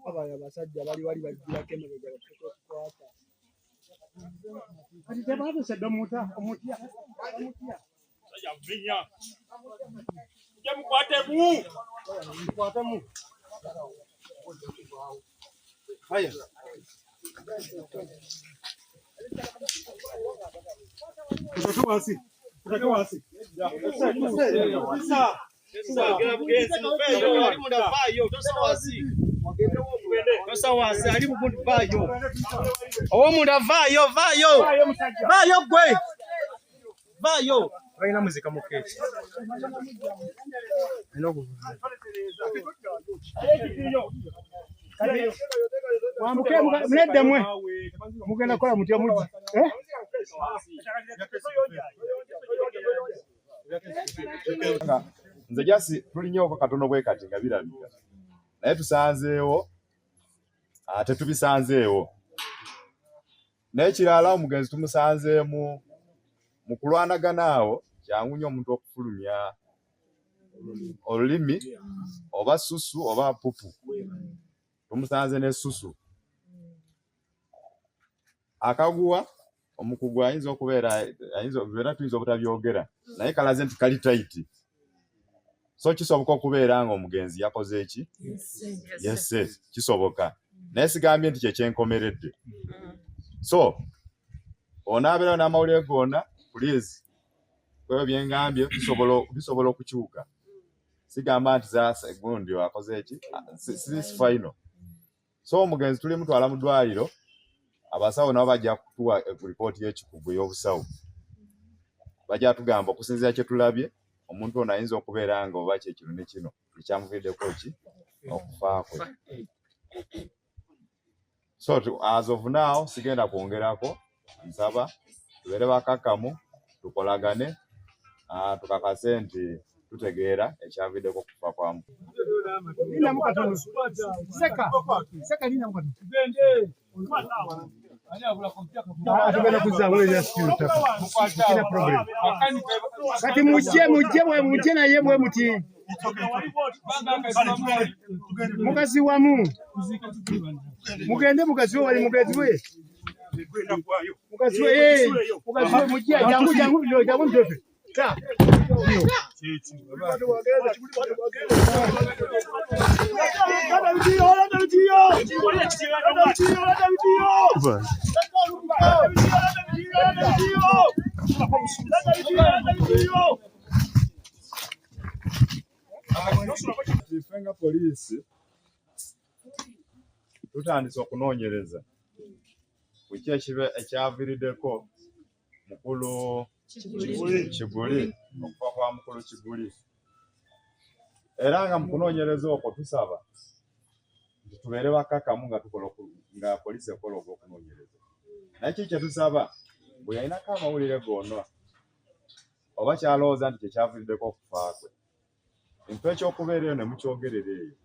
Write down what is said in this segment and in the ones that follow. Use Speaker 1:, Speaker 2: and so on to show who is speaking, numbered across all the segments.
Speaker 1: abaya basajja bali wali bajjirako emabega batukwata kati tebabusedde omutya sajja mukwatemu haya Tutake wasi. Vaina muzika mukechi. Wamuke mledde mwe. Mugenda kola mutya muji.
Speaker 2: Nze jasi tulinyoko katono bwe kati nga birabika. Naye tusanzeewo ate tubisanzeewo. Naye kirala omugenzi tumusanzeemu mu kulwanaganaawo kyangu nnyo omuntu okufulumya olulimi oba susu oba pupu. Tumusanze ne susu. Akaguwa omukugu ayinza okubeera tuyinza obutabyogera naye kalaze nti kali taiti. So kisoboka okubeera nga omugenzi yakoze eki? Yes, kisoboka. Naye sigambye nti kyekyenkomeredde. So onaabeerawo n'amawulire gonna please kwebyo byengambye bisobola okukyuka. Sigamba nti zaasa gundi wakoze eki? This final. So omugenzi tuli mutwala mu ddwaliro abasawo nabo bajja kutuwa ripooti y'ekikugu y'obusawo. Bajja tugamba okusinziira kye tulabye omuntu ono ayinza okubeera nga oba kyekino ne kino ekyamuviiriddeko ki okufa kwe. So as of now sigenda kwongerako nsaba tubeere bakakkamu tukolagane tukakase nti tutegeera ekyaviiriddeko okufa kwamu.
Speaker 1: Kati mujje naye bwe muti mukazi wamu mugende mukazi we wali mukazi we mujje jangu ndofe
Speaker 2: Ifenga polisi tutandise okunoonyereza kuki ekyaviiriddeko mukulu Kiguli okufa kwa mukulu Kiguli. Era nga mu kunoonyereza okwo tusaba nti tubeere bakakkamu nga polisi ekola ogw'okunoonyereza. Naye kiki kye tusaba bwe yalinako amawulire gonna oba kyalowooza nti kyekyaviiriddeko okufa kwe empe ekyokubeera eyo ne mukyogerera eyo.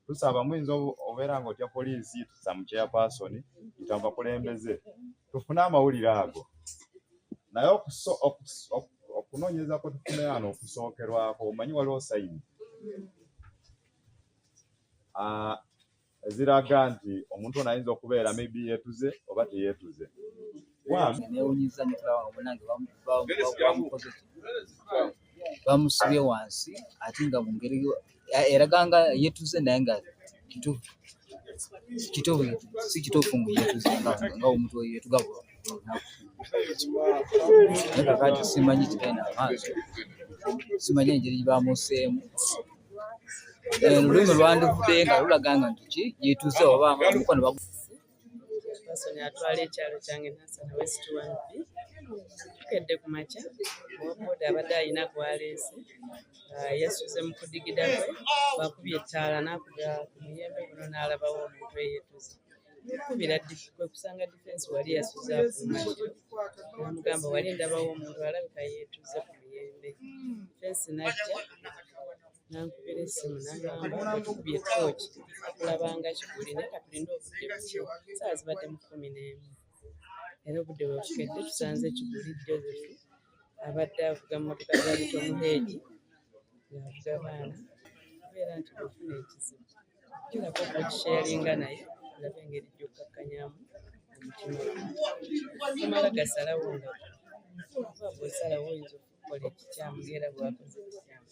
Speaker 2: Tusaba muyinza obeera nga otya poliisi tusa mu chairperson yita bakulembeze tufune amawulire ago. Naye okunoonyereza kwe tufune wano okusookerwako omanyi waliwo sayini eziraga nti omuntu ono ayinza okubeera maybe yeetuze oba teyeetuze.
Speaker 3: Bamusibye wansi ate nga mungeri eraga nga yeetuze naye nga si kituufu ngu yeetuze nga omuntu yeetugabula. Naye kakati simanyi kigenda maaso, simanyi engeri gye bamuseemu. Olulimi lwandivudde nga lulaga nga nti yeetuze oba omukono bagu
Speaker 4: Basoni atwala ekyalo kyange Nansana West 1B. Tukedde ku makya owaboda abadde alina gwaleese yasuze mu kudigida kwe bakubye ettaala n'akuga ku muyembe guno n'alabawo omuntu eyeetuze. Kubira kwe kusanga defense wali yasuze ku makya n'amugamba wali ndabawo omuntu alabika yeetuze ku muyembe. Defense najja nankubira essimu n'agamba tukubye ettooki okulabanga Kiguli naye katulinde obudde buki saa zibadde mu 11. Era obudde bwe bukedde tusanze Kiguli Joseph abadde avuga mmotoka za Litomuheegi ng'avuga baana kubeera nti bwefuna ekizibu kirako okukisharinga naye olabe engeri gy'okkakkanyamu omutima tomala gasalawo nga oba bw'osalawo oyinza okukola ekikyamu era bwakoze ekikyamu.